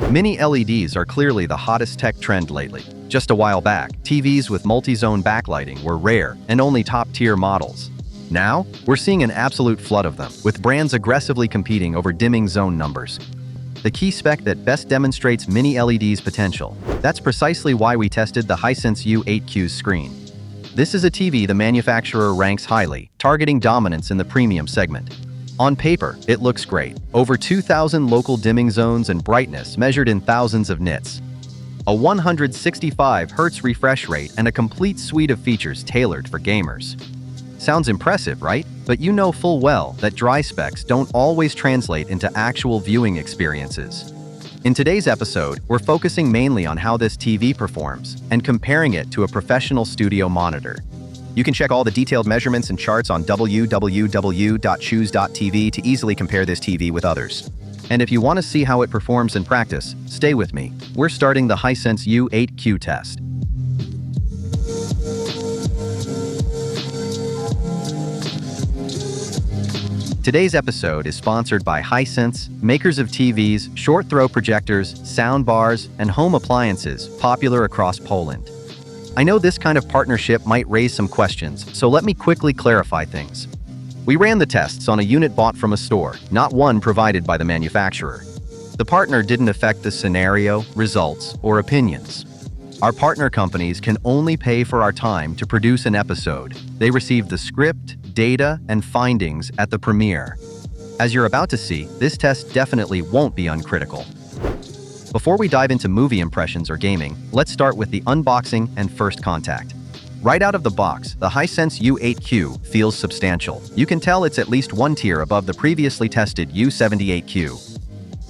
Mini LEDs are clearly the hottest tech trend lately. Just a while back, TVs with multi-zone backlighting were rare and only top-tier models. Now, we're seeing an absolute flood of them, with brands aggressively competing over dimming zone numbers. The key spec that best demonstrates Mini LED's potential. That's precisely why we tested the Hisense U8Q's screen. This is a TV the manufacturer ranks highly, targeting dominance in the premium segment. On paper, it looks great. Over 2,000 local dimming zones and brightness measured in thousands of nits. A 165 Hz refresh rate and a complete suite of features tailored for gamers. Sounds impressive, right? But you know full well that dry specs don't always translate into actual viewing experiences. In today's episode, we're focusing mainly on how this TV performs and comparing it to a professional studio monitor. You can check all the detailed measurements and charts on www.choose.tv to easily compare this TV with others. And if you want to see how it performs in practice, stay with me. We're starting the Hisense U8Q test. Today's episode is sponsored by Hisense, makers of TVs, short-throw projectors, sound bars, and home appliances popular across Poland. I know this kind of partnership might raise some questions, so let me quickly clarify things. We ran the tests on a unit bought from a store, not one provided by the manufacturer. The partner didn't affect the scenario, results, or opinions. Our partner companies can only pay for our time to produce an episode. They receive the script, data, and findings at the premiere. As you're about to see, this test definitely won't be uncritical. Before we dive into movie impressions or gaming, let's start with the unboxing and first contact. Right out of the box, the Hisense U8Q feels substantial. You can tell it's at least one tier above the previously tested U8Q.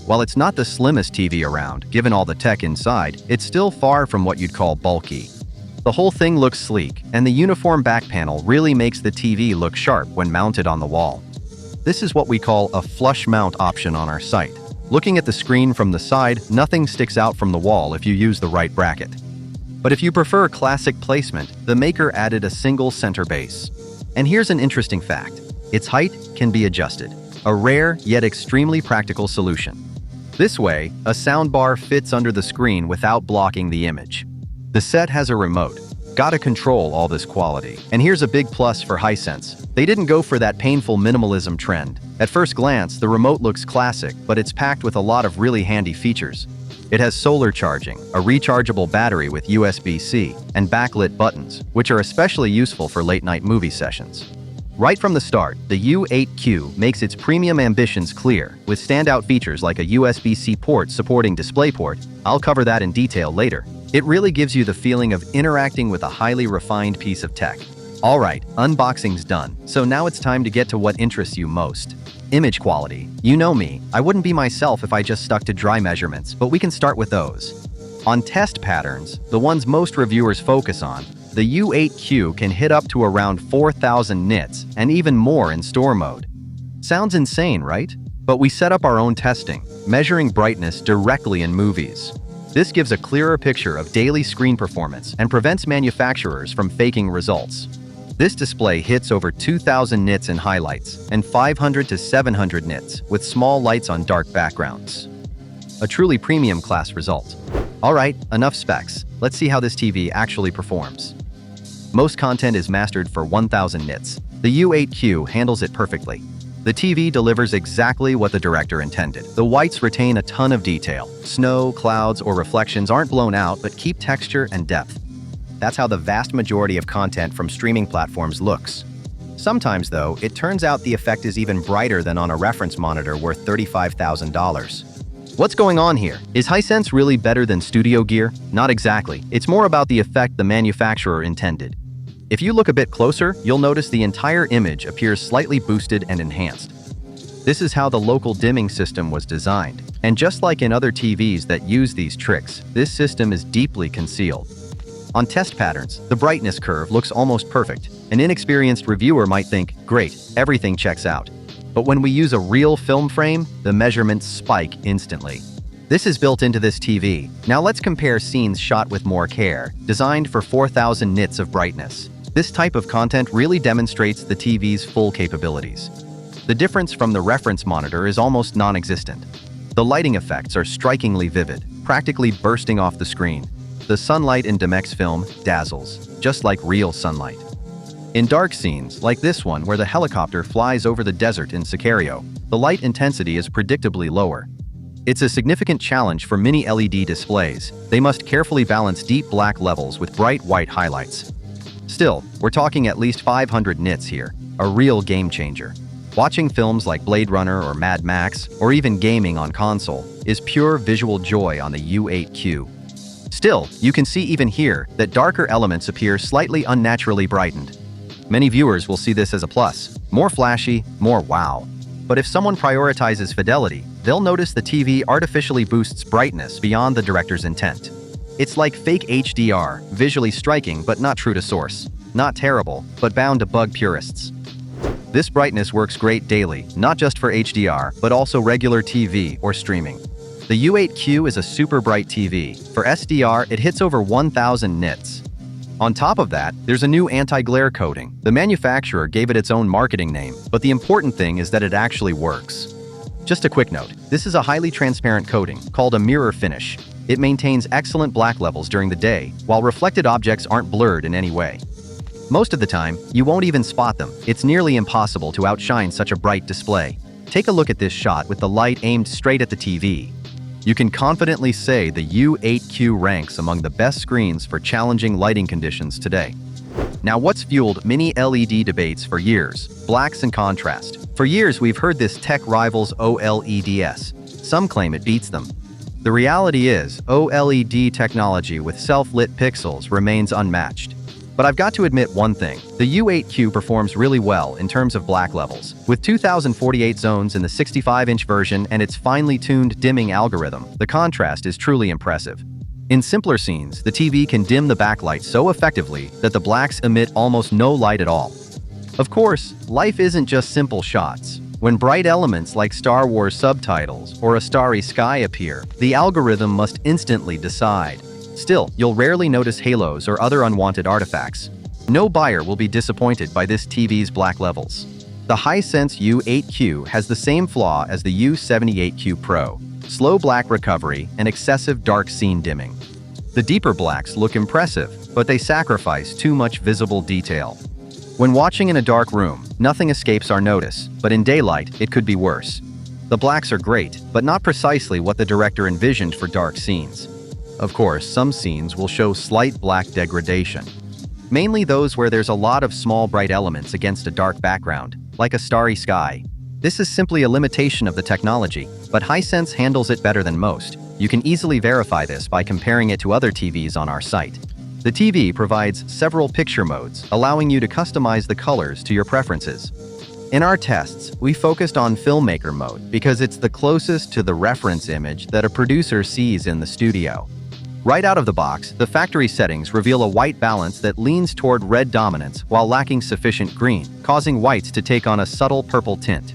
While it's not the slimmest TV around, given all the tech inside, it's still far from what you'd call bulky. The whole thing looks sleek, and the uniform back panel really makes the TV look sharp when mounted on the wall. This is what we call a flush mount option on our site. Looking at the screen from the side, nothing sticks out from the wall if you use the right bracket. But if you prefer classic placement, the maker added a single center base. And here's an interesting fact. Its height can be adjusted. A rare yet extremely practical solution. This way, a soundbar fits under the screen without blocking the image. The set has a remote. Gotta control all this quality. And here's a big plus for Hisense. They didn't go for that painful minimalism trend. At first glance, the remote looks classic, but it's packed with a lot of really handy features. It has solar charging, a rechargeable battery with USB-C, and backlit buttons, which are especially useful for late-night movie sessions. Right from the start, the U8Q makes its premium ambitions clear, with standout features like a USB-C port supporting DisplayPort. I'll cover that in detail later. It really gives you the feeling of interacting with a highly refined piece of tech. Alright, unboxing's done, so now it's time to get to what interests you most. Image quality. You know me, I wouldn't be myself if I just stuck to dry measurements, but we can start with those. On test patterns, the ones most reviewers focus on, the U8Q can hit up to around 4,000 nits, and even more in store mode. Sounds insane, right? But we set up our own testing, measuring brightness directly in movies. This gives a clearer picture of daily screen performance and prevents manufacturers from faking results. This display hits over 2,000 nits in highlights and 500 to 700 nits with small lights on dark backgrounds. A truly premium class result. Alright, enough specs. Let's see how this TV actually performs. Most content is mastered for 1,000 nits. The U8Q handles it perfectly. The TV delivers exactly what the director intended. The whites retain a ton of detail. Snow, clouds, or reflections aren't blown out but keep texture and depth. That's how the vast majority of content from streaming platforms looks. Sometimes, though, it turns out the effect is even brighter than on a reference monitor worth $35,000. What's going on here? Is Hisense really better than studio gear? Not exactly. It's more about the effect the manufacturer intended. If you look a bit closer, you'll notice the entire image appears slightly boosted and enhanced. This is how the local dimming system was designed. And just like in other TVs that use these tricks, this system is deeply concealed. On test patterns, the brightness curve looks almost perfect. An inexperienced reviewer might think, great, everything checks out. But when we use a real film frame, the measurements spike instantly. This is built into this TV. Now let's compare scenes shot with more care, designed for 4,000 nits of brightness. This type of content really demonstrates the TV's full capabilities. The difference from the reference monitor is almost non-existent. The lighting effects are strikingly vivid, practically bursting off the screen. The sunlight in Demex film dazzles, just like real sunlight. In dark scenes, like this one where the helicopter flies over the desert in Sicario, the light intensity is predictably lower. It's a significant challenge for mini LED displays. They must carefully balance deep black levels with bright white highlights. Still, we're talking at least 500 nits here, a real game changer. Watching films like Blade Runner or Mad Max, or even gaming on console, is pure visual joy on the U8Q. Still, you can see even here that darker elements appear slightly unnaturally brightened. Many viewers will see this as a plus. More flashy, more wow. But if someone prioritizes fidelity, they'll notice the TV artificially boosts brightness beyond the director's intent. It's like fake HDR, visually striking but not true to source. Not terrible, but bound to bug purists. This brightness works great daily, not just for HDR, but also regular TV or streaming. The U8Q is a super bright TV. For SDR, it hits over 1000 nits. On top of that, there's a new anti-glare coating. The manufacturer gave it its own marketing name, but the important thing is that it actually works. Just a quick note, this is a highly transparent coating called a mirror finish. It maintains excellent black levels during the day, while reflected objects aren't blurred in any way. Most of the time, you won't even spot them. It's nearly impossible to outshine such a bright display. Take a look at this shot with the light aimed straight at the TV. You can confidently say the U8Q ranks among the best screens for challenging lighting conditions today. Now, what's fueled mini LED debates for years? Blacks and contrast. For years, we've heard this tech rivals OLEDs. Some claim it beats them. The reality is, OLED technology with self-lit pixels remains unmatched. But I've got to admit one thing, the U8Q performs really well in terms of black levels. With 2048 zones in the 65-inch version and its finely tuned dimming algorithm, the contrast is truly impressive. In simpler scenes, the TV can dim the backlight so effectively that the blacks emit almost no light at all. Of course, life isn't just simple shots. When bright elements like Star Wars subtitles or a starry sky appear, the algorithm must instantly decide. Still, you'll rarely notice halos or other unwanted artifacts. No buyer will be disappointed by this TV's black levels. The Hisense U8Q has the same flaw as the U78Q Pro: slow black recovery and excessive dark scene dimming. The deeper blacks look impressive, but they sacrifice too much visible detail. When watching in a dark room, nothing escapes our notice, but in daylight, it could be worse. The blacks are great, but not precisely what the director envisioned for dark scenes. Of course, some scenes will show slight black degradation. Mainly those where there's a lot of small bright elements against a dark background, like a starry sky. This is simply a limitation of the technology, but Hisense handles it better than most. You can easily verify this by comparing it to other TVs on our site. The TV provides several picture modes, allowing you to customize the colors to your preferences. In our tests, we focused on filmmaker mode because it's the closest to the reference image that a producer sees in the studio. Right out of the box, the factory settings reveal a white balance that leans toward red dominance while lacking sufficient green, causing whites to take on a subtle purple tint.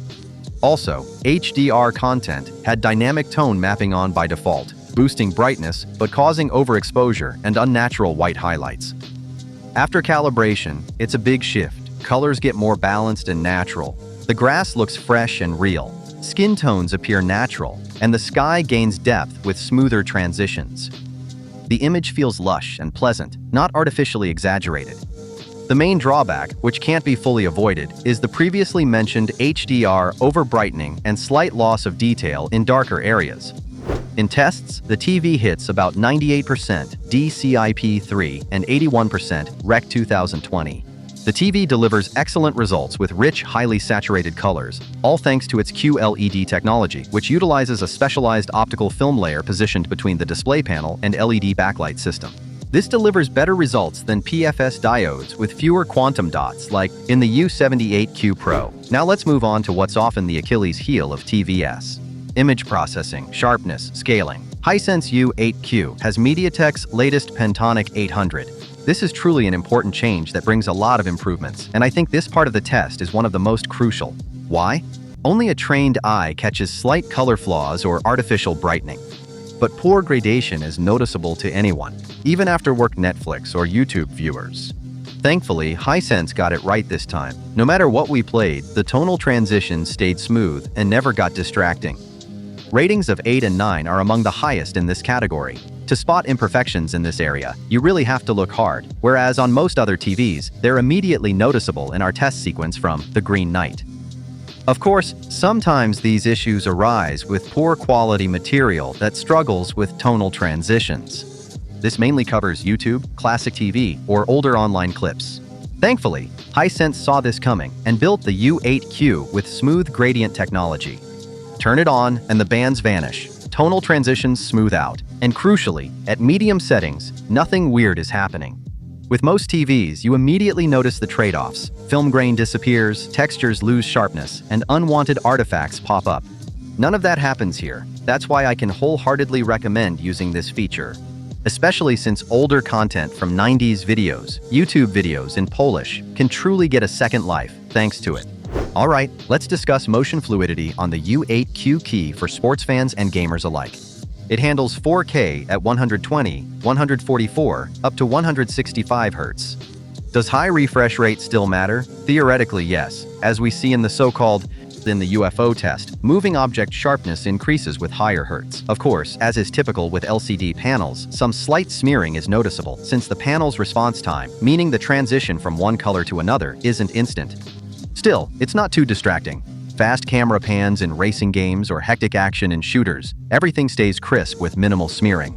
Also, HDR content had dynamic tone mapping on by default, boosting brightness but causing overexposure and unnatural white highlights. After calibration, it's a big shift. Colors get more balanced and natural. The grass looks fresh and real. Skin tones appear natural, and the sky gains depth with smoother transitions. The image feels lush and pleasant, not artificially exaggerated. The main drawback, which can't be fully avoided, is the previously mentioned HDR over-brightening and slight loss of detail in darker areas. In tests, the TV hits about 98% DCI-P3 and 81% Rec 2020. The TV delivers excellent results with rich, highly saturated colors, all thanks to its QLED technology, which utilizes a specialized optical film layer positioned between the display panel and LED backlight system. This delivers better results than PFS diodes with fewer quantum dots like in the U78Q Pro. Now let's move on to what's often the Achilles heel of TVs. Image processing, sharpness, scaling. Hisense U8Q has MediaTek's latest Pentonic 800. This is truly an important change that brings a lot of improvements, and I think this part of the test is one of the most crucial. Why? Only a trained eye catches slight color flaws or artificial brightening. But poor gradation is noticeable to anyone, even after-work Netflix or YouTube viewers. Thankfully, Hisense got it right this time. No matter what we played, the tonal transitions stayed smooth and never got distracting. Ratings of 8 and 9 are among the highest in this category. To spot imperfections in this area, you really have to look hard, whereas on most other TVs, they're immediately noticeable in our test sequence from The Green Knight. Of course, sometimes these issues arise with poor quality material that struggles with tonal transitions. This mainly covers YouTube, classic TV, or older online clips. Thankfully, Hisense saw this coming and built the U8Q with smooth gradient technology. Turn it on and the bands vanish, tonal transitions smooth out, and crucially, at medium settings, nothing weird is happening. With most TVs, you immediately notice the trade-offs. Film grain disappears, textures lose sharpness, and unwanted artifacts pop up. None of that happens here. That's why I can wholeheartedly recommend using this feature, especially since older content from 90s videos, YouTube videos in Polish, can truly get a second life thanks to it. Alright, let's discuss motion fluidity on the U8Q key for sports fans and gamers alike. It handles 4K at 120, 144, up to 165 Hz. Does high refresh rate still matter? Theoretically, yes. As we see in the so-called UFO test, moving object sharpness increases with higher hertz. Of course, as is typical with LCD panels, some slight smearing is noticeable since the panel's response time, meaning the transition from one color to another, isn't instant. Still, it's not too distracting. Fast camera pans in racing games or hectic action in shooters, everything stays crisp with minimal smearing.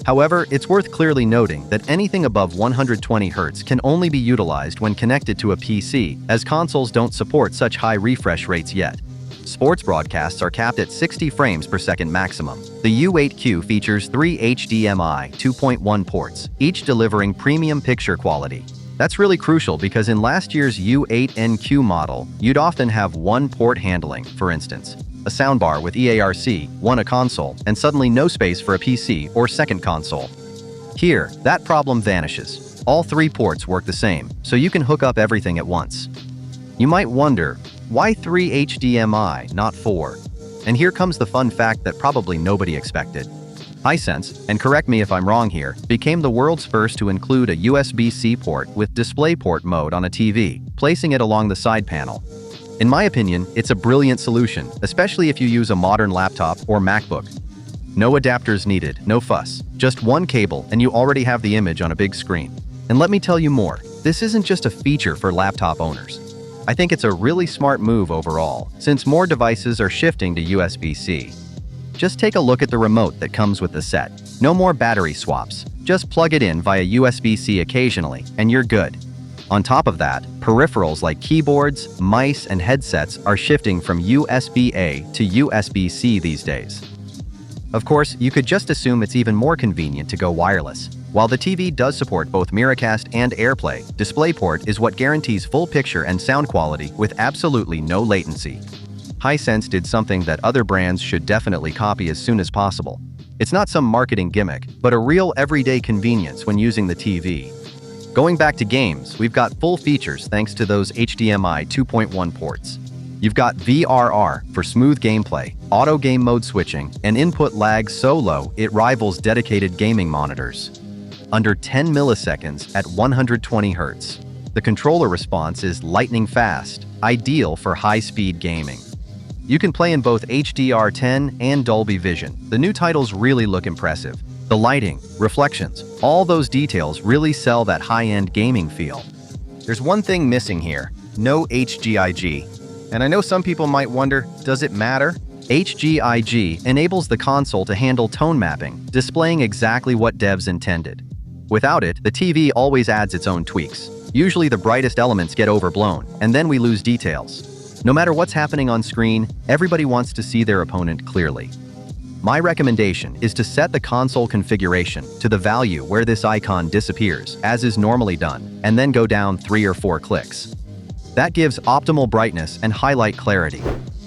However, it's worth clearly noting that anything above 120 Hz can only be utilized when connected to a PC, as consoles don't support such high refresh rates yet. Sports broadcasts are capped at 60 frames per second maximum. The U8Q features 3 HDMI 2.1 ports, each delivering premium picture quality. That's really crucial because in last year's U8NQ model, you'd often have one port handling, for instance, a soundbar with EARC, a console, and suddenly no space for a PC or second console. Here, that problem vanishes. All 3 ports work the same, so you can hook up everything at once. You might wonder, why 3 HDMI, not 4? And here comes the fun fact that probably nobody expected. Hisense, and correct me if I'm wrong here, became the world's first to include a USB-C port with DisplayPort mode on a TV, placing it along the side panel. In my opinion, it's a brilliant solution, especially if you use a modern laptop or MacBook. No adapters needed, no fuss, just one cable and you already have the image on a big screen. And let me tell you more, this isn't just a feature for laptop owners. I think it's a really smart move overall, since more devices are shifting to USB-C. Just take a look at the remote that comes with the set. No more battery swaps. Just plug it in via USB-C occasionally, and you're good. On top of that, peripherals like keyboards, mice, and headsets are shifting from USB-A to USB-C these days. Of course, you could just assume it's even more convenient to go wireless. While the TV does support both Miracast and AirPlay, DisplayPort is what guarantees full picture and sound quality with absolutely no latency. Hisense did something that other brands should definitely copy as soon as possible. It's not some marketing gimmick, but a real everyday convenience when using the TV. Going back to games, we've got full features thanks to those HDMI 2.1 ports. You've got VRR for smooth gameplay, auto game mode switching, and input lag so low it rivals dedicated gaming monitors. Under 10 milliseconds at 120 Hz. The controller response is lightning fast, ideal for high-speed gaming. You can play in both HDR10 and Dolby Vision. The new titles really look impressive. The lighting, reflections, all those details really sell that high-end gaming feel. There's one thing missing here, no HGIG. And I know some people might wonder, does it matter? HGIG enables the console to handle tone mapping, displaying exactly what devs intended. Without it, the TV always adds its own tweaks. Usually the brightest elements get overblown, and then we lose details. No matter what's happening on screen, everybody wants to see their opponent clearly. My recommendation is to set the console configuration to the value where this icon disappears, as is normally done, and then go down 3 or 4 clicks. That gives optimal brightness and highlight clarity.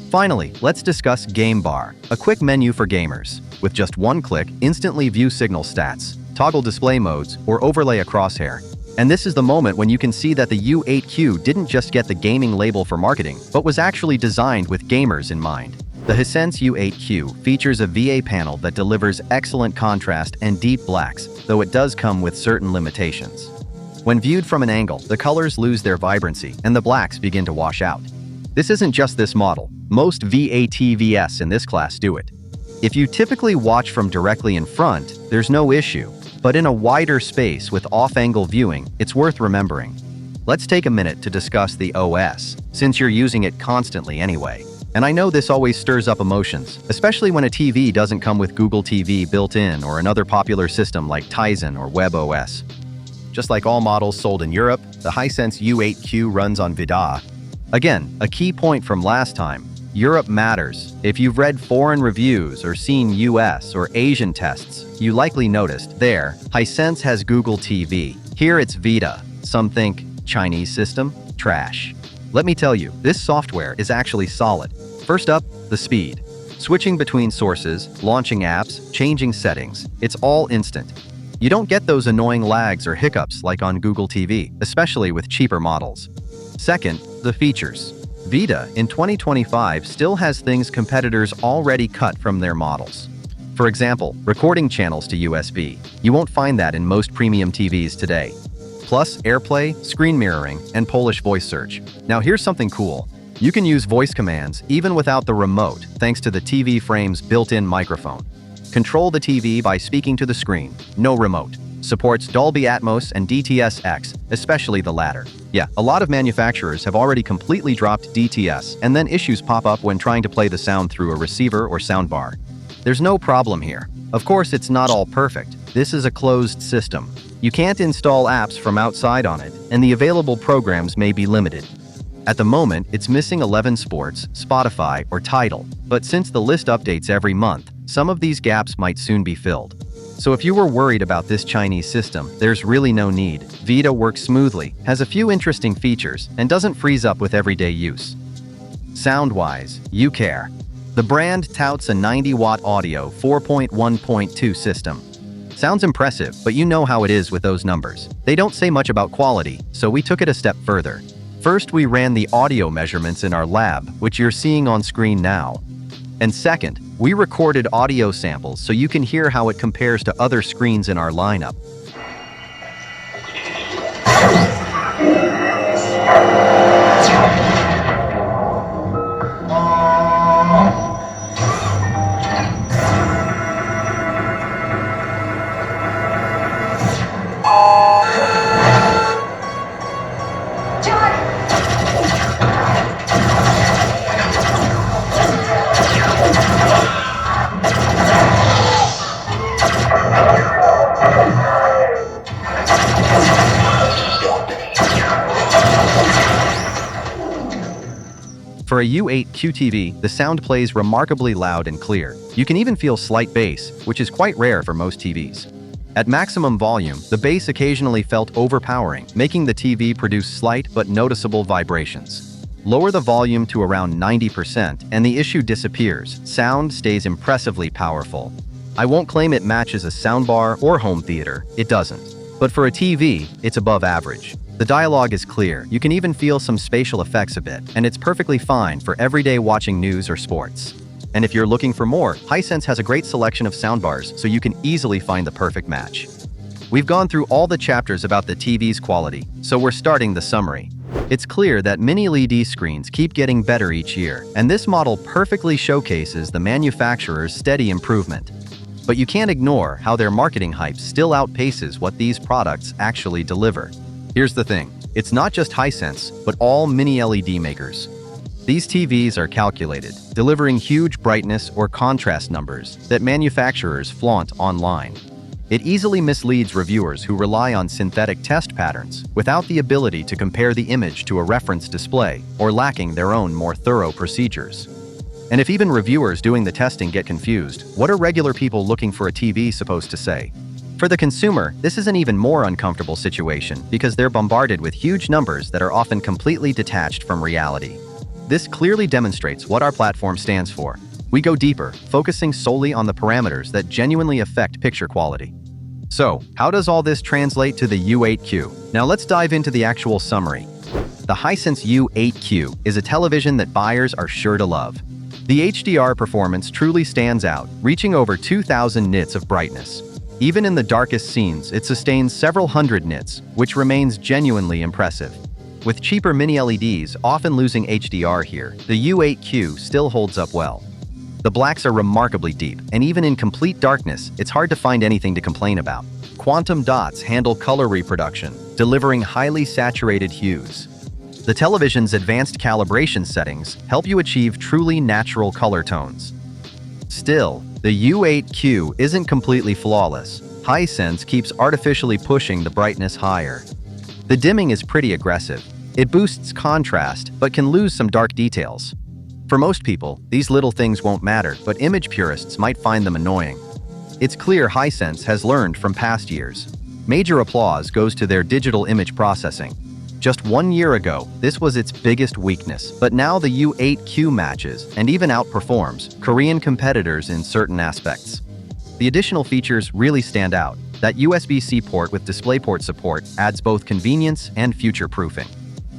Finally, let's discuss Game Bar, a quick menu for gamers. With just one click, instantly view signal stats, toggle display modes, or overlay a crosshair. And this is the moment when you can see that the U8Q didn't just get the gaming label for marketing, but was actually designed with gamers in mind. The Hisense U8Q features a VA panel that delivers excellent contrast and deep blacks, though it does come with certain limitations. When viewed from an angle, the colors lose their vibrancy and the blacks begin to wash out. This isn't just this model. Most VATVs in this class do it. If you typically watch from directly in front, there's no issue, but in a wider space with off-angle viewing, it's worth remembering. Let's take a minute to discuss the OS, since you're using it constantly anyway. And I know this always stirs up emotions, especially when a TV doesn't come with Google TV built in or another popular system like Tizen or WebOS. Just like all models sold in Europe, the Hisense U8Q runs on VIDAA. Again, a key point from last time, Europe matters. If you've read foreign reviews or seen US or Asian tests, you likely noticed there, Hisense has Google TV. Here it's VIDAA. Some think, Chinese system? Trash. Let me tell you, this software is actually solid. First up, the speed. Switching between sources, launching apps, changing settings, it's all instant. You don't get those annoying lags or hiccups like on Google TV, especially with cheaper models. Second, the features. VIDAA in 2025 still has things competitors already cut from their models. For example, recording channels to USB. You won't find that in most premium TVs today. Plus AirPlay, screen mirroring, and Polish voice search. Now here's something cool. You can use voice commands even without the remote thanks to the TV frame's built-in microphone. Control the TV by speaking to the screen, no remote. Supports Dolby Atmos and DTS-X, especially the latter. Yeah, a lot of manufacturers have already completely dropped DTS, and then issues pop up when trying to play the sound through a receiver or soundbar. There's no problem here. Of course, it's not all perfect. This is a closed system. You can't install apps from outside on it, and the available programs may be limited. At the moment, it's missing 11 Sports, Spotify, or Tidal, but since the list updates every month, some of these gaps might soon be filled. So if you were worried about this Chinese system, there's really no need. VIDAA works smoothly, has a few interesting features, and doesn't freeze up with everyday use. Sound-wise, you care. The brand touts a 90-watt audio 4.1.2 system. Sounds impressive, but you know how it is with those numbers. They don't say much about quality, so we took it a step further. First, we ran the audio measurements in our lab, which you're seeing on screen now. And second, we recorded audio samples so you can hear how it compares to other screens in our lineup. For a U8Q TV, the sound plays remarkably loud and clear. You can even feel slight bass, which is quite rare for most TVs. At maximum volume, the bass occasionally felt overpowering, making the TV produce slight but noticeable vibrations. Lower the volume to around 90% and the issue disappears. Sound stays impressively powerful. I won't claim it matches a soundbar or home theater, it doesn't. But for a TV, it's above average. The dialogue is clear, you can even feel some spatial effects a bit, and it's perfectly fine for everyday watching news or sports. And if you're looking for more, Hisense has a great selection of soundbars, so you can easily find the perfect match. We've gone through all the chapters about the TV's quality, so we're starting the summary. It's clear that MiniLED screens keep getting better each year, and this model perfectly showcases the manufacturer's steady improvement. But you can't ignore how their marketing hype still outpaces what these products actually deliver. Here's the thing, it's not just Hisense, but all mini-LED makers. These TVs are calculated, delivering huge brightness or contrast numbers that manufacturers flaunt online. It easily misleads reviewers who rely on synthetic test patterns without the ability to compare the image to a reference display or lacking their own more thorough procedures. And if even reviewers doing the testing get confused, what are regular people looking for a TV supposed to say? For the consumer, this is an even more uncomfortable situation because they're bombarded with huge numbers that are often completely detached from reality. This clearly demonstrates what our platform stands for. We go deeper, focusing solely on the parameters that genuinely affect picture quality. So, how does all this translate to the U8Q? Now let's dive into the actual summary. The Hisense U8Q is a television that buyers are sure to love. The HDR performance truly stands out, reaching over 2,000 nits of brightness. Even in the darkest scenes, it sustains several hundred nits, which remains genuinely impressive. With cheaper mini-LEDs often losing HDR here, the U8Q still holds up well. The blacks are remarkably deep, and even in complete darkness, it's hard to find anything to complain about. Quantum dots handle color reproduction, delivering highly saturated hues. The television's advanced calibration settings help you achieve truly natural color tones. Still, the U8Q isn't completely flawless. Hisense keeps artificially pushing the brightness higher. The dimming is pretty aggressive. It boosts contrast, but can lose some dark details. For most people, these little things won't matter, but image purists might find them annoying. It's clear Hisense has learned from past years. Major applause goes to their digital image processing. Just 1 year ago, this was its biggest weakness, but now the U8Q matches and even outperforms Korean competitors in certain aspects. The additional features really stand out. That USB-C port with DisplayPort support adds both convenience and future-proofing.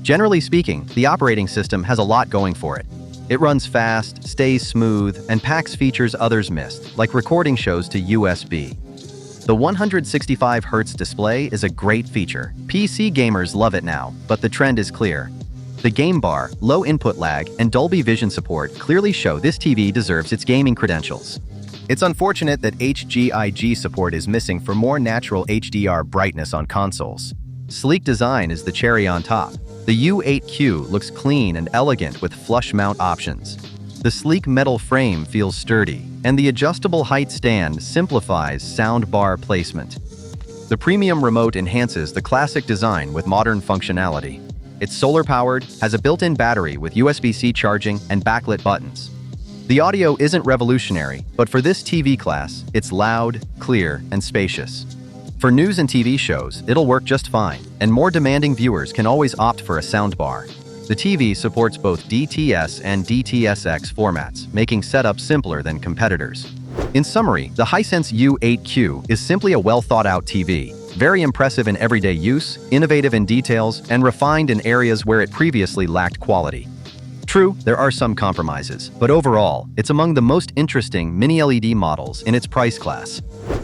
Generally speaking, the operating system has a lot going for it. It runs fast, stays smooth, and packs features others missed, like recording shows to USB. The 165Hz display is a great feature. PC gamers love it now, but the trend is clear. The game bar, low input lag, and Dolby Vision support clearly show this TV deserves its gaming credentials. It's unfortunate that HGIG support is missing for more natural HDR brightness on consoles. Sleek design is the cherry on top. The U8Q looks clean and elegant with flush mount options. The sleek metal frame feels sturdy, and the adjustable height stand simplifies soundbar placement. The premium remote enhances the classic design with modern functionality. It's solar-powered, has a built-in battery with USB-C charging and backlit buttons. The audio isn't revolutionary, but for this TV class, it's loud, clear, and spacious. For news and TV shows, it'll work just fine, and more demanding viewers can always opt for a soundbar. The TV supports both DTS and DTS:X formats, making setup simpler than competitors. In summary, the Hisense U8Q is simply a well-thought-out TV, very impressive in everyday use, innovative in details, and refined in areas where it previously lacked quality. True, there are some compromises, but overall, it's among the most interesting mini-LED models in its price class.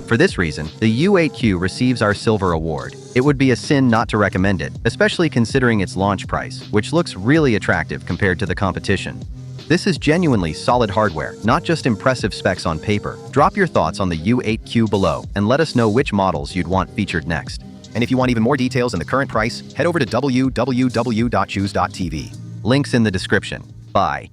For this reason, the U8Q receives our Silver Award. It would be a sin not to recommend it, especially considering its launch price, which looks really attractive compared to the competition. This is genuinely solid hardware, not just impressive specs on paper. Drop your thoughts on the U8Q below and let us know which models you'd want featured next. And if you want even more details on the current price, head over to www.choose.tv. Links in the description. Bye.